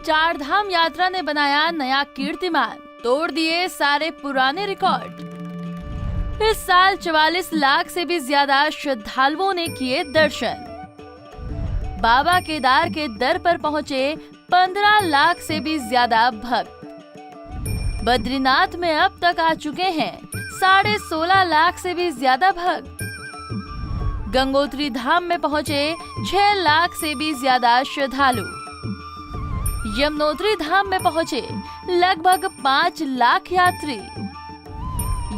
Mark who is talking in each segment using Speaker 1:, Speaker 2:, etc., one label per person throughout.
Speaker 1: चार धाम यात्रा ने बनाया नया कीर्तिमान, तोड़ दिए सारे पुराने रिकॉर्ड। इस साल 44 लाख से भी ज्यादा श्रद्धालुओं ने किए दर्शन। बाबा केदार के दर पर पहुंचे 15 लाख से भी ज्यादा भक्त। बद्रीनाथ में अब तक आ चुके हैं 16.5 लाख से भी ज्यादा भक्त। गंगोत्री धाम में पहुंचे 6 लाख से भी ज्यादा श्रद्धालु। यमुनोत्री धाम में पहुंचे लगभग 5 लाख यात्री।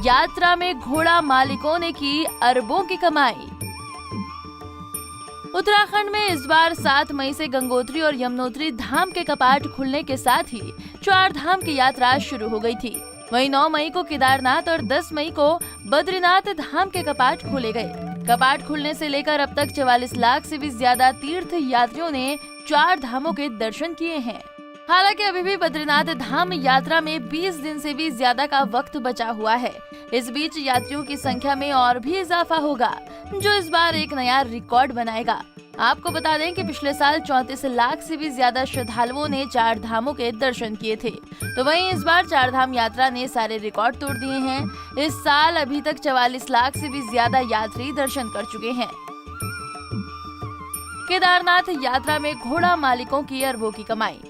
Speaker 1: यात्रा में घोड़ा मालिकों ने की अरबों की कमाई। उत्तराखंड में इस बार 7 मई से गंगोत्री और यमुनोत्री धाम के कपाट खुलने के साथ ही 4 धाम की यात्रा शुरू हो गई थी। वहीं 9 मई को केदारनाथ और 10 मई को बद्रीनाथ धाम के कपाट खोले गए। कपाट खुलने से लेकर अब तक 44 लाख से भी ज्यादा तीर्थ यात्रियों ने 4 धामों के दर्शन किए हैं। हालांकि अभी भी बद्रीनाथ धाम यात्रा में 20 दिन से भी ज्यादा का वक्त बचा हुआ है। इस बीच यात्रियों की संख्या में और भी इजाफा होगा, जो इस बार एक नया रिकॉर्ड बनाएगा। आपको बता दें कि पिछले साल 34 लाख से भी ज्यादा श्रद्धालुओं ने 4 धामों के दर्शन किए थे, तो वहीं इस बार 4 धाम यात्रा ने सारे रिकॉर्ड तोड़ दिए हैं। इस साल अभी तक 44 लाख से भी ज्यादा यात्री दर्शन कर चुके हैं। केदारनाथ यात्रा में घोड़ा मालिकों की अरबों की कमाई।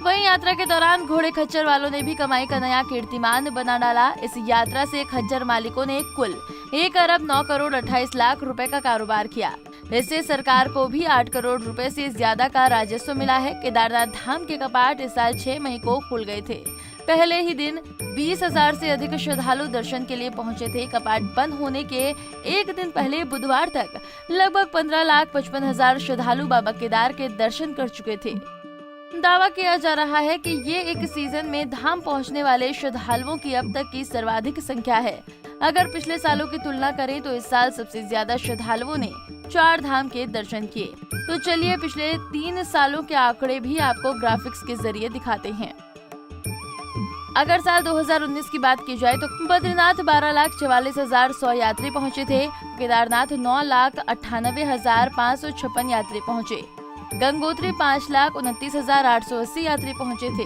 Speaker 1: वहीं यात्रा के दौरान घोड़े खच्चर वालों ने भी कमाई का नया कीर्तिमान बना डाला। इस यात्रा से खच्चर मालिकों ने कुल 1 अरब 9 करोड़ 28 लाख रुपए का कारोबार किया। इससे सरकार को भी 8 करोड़ रुपए से ज्यादा का राजस्व मिला है। केदारनाथ धाम के कपाट इस साल 6 मई को खुल गए थे। पहले ही दिन 20,000 से अधिक श्रद्धालु दर्शन के लिए पहुंचे थे। कपाट बंद होने के एक दिन पहले बुधवार तक लगभग 15,55,000 श्रद्धालु बाबा केदार के दर्शन कर चुके थे। दावा किया जा रहा है कि ये एक सीजन में धाम पहुंचने वाले श्रद्धालुओं की अब तक की सर्वाधिक संख्या है। अगर पिछले सालों की तुलना करें तो इस साल सबसे ज्यादा श्रद्धालुओं ने 4 धाम के दर्शन किए। तो चलिए पिछले 3 सालों के आंकड़े भी आपको ग्राफिक्स के जरिए दिखाते हैं। अगर साल 2019 की बात की जाए तो बद्रीनाथ 12,44,100 यात्री पहुंचे थे। केदारनाथ 9,98,556 यात्री पहुंचे। गंगोत्री 5,29,880 यात्री पहुंचे थे,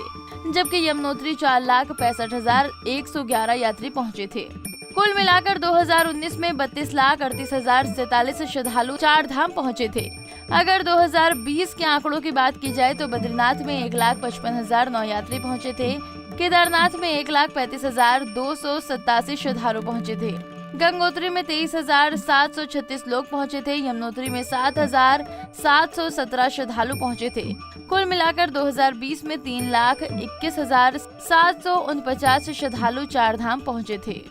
Speaker 1: जबकि यमुनोत्री 4,65,111 यात्री पहुंचे थे। कुल मिलाकर 2019 में 32,38,047 श्रद्धालु 4 धाम पहुंचे थे। अगर 2020 के आंकड़ों की बात की जाए तो बद्रीनाथ में 1,55,009 यात्री पहुंचे थे। केदारनाथ में 1,35,287 श्रद्धालु पहुंचे थे। गंगोत्री में 23,736 लोग पहुंचे थे। यमुनोत्री में 7,717 श्रद्धालु पहुंचे थे। कुल मिलाकर 2020 में 3,21,749 श्रद्धालु 4 धाम पहुंचे थे।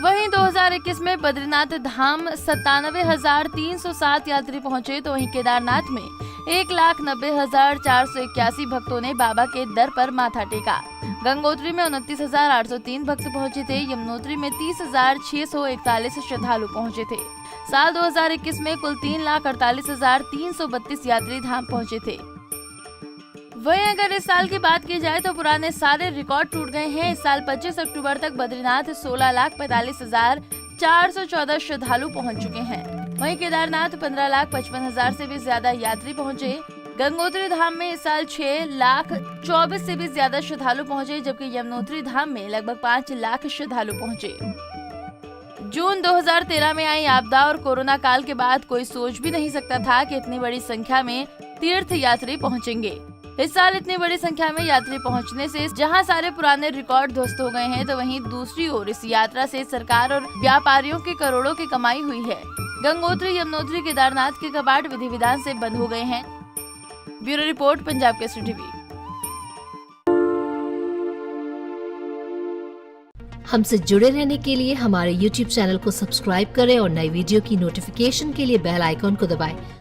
Speaker 1: वहीं 2021 में बद्रीनाथ धाम 97,307 यात्री पहुंचे, तो वहीं केदारनाथ में 1,90,481 भक्तों ने बाबा के दर पर माथा टेका। गंगोत्री में 29,803 भक्त पहुंचे थे। यमुनोत्री में 30,641 श्रद्धालु पहुंचे थे। साल 2021 में कुल 3,48,332 यात्री धाम पहुंचे थे। वहीं अगर इस साल की बात की जाए तो पुराने सारे रिकॉर्ड टूट गए हैं। इस साल 25 अक्टूबर तक बद्रीनाथ 16,45,414 श्रद्धालु पहुंच चुके हैं। वहीं केदारनाथ 15,55,000 से भी ज्यादा यात्री पहुंचे। गंगोत्री धाम में इस साल 6,24,000 से भी ज्यादा श्रद्धालु पहुंचे, जबकि यमुनोत्री धाम में लगभग 5 लाख श्रद्धालु पहुंचे। जून 2013 में आई आपदा और कोरोना काल के बाद कोई सोच भी नहीं सकता था कि इतनी बड़ी संख्या में तीर्थ यात्री पहुंचेंगे। इस साल इतनी बड़ी संख्या में यात्री पहुंचने से जहां सारे पुराने रिकॉर्ड ध्वस्त हो गए हैं, तो वहीं दूसरी ओर इस यात्रा से सरकार और व्यापारियों की करोड़ों की कमाई हुई है। गंगोत्री, यमुनोत्री, केदारनाथ के कपाट विधि विधान से बंद हो गए हैं। Bureau report, Punjab Kesari TV.
Speaker 2: हमसे जुड़े रहने के लिए हमारे YouTube चैनल को सब्सक्राइब करें और नई वीडियो की नोटिफिकेशन के लिए बेल आइकॉन को दबाएं।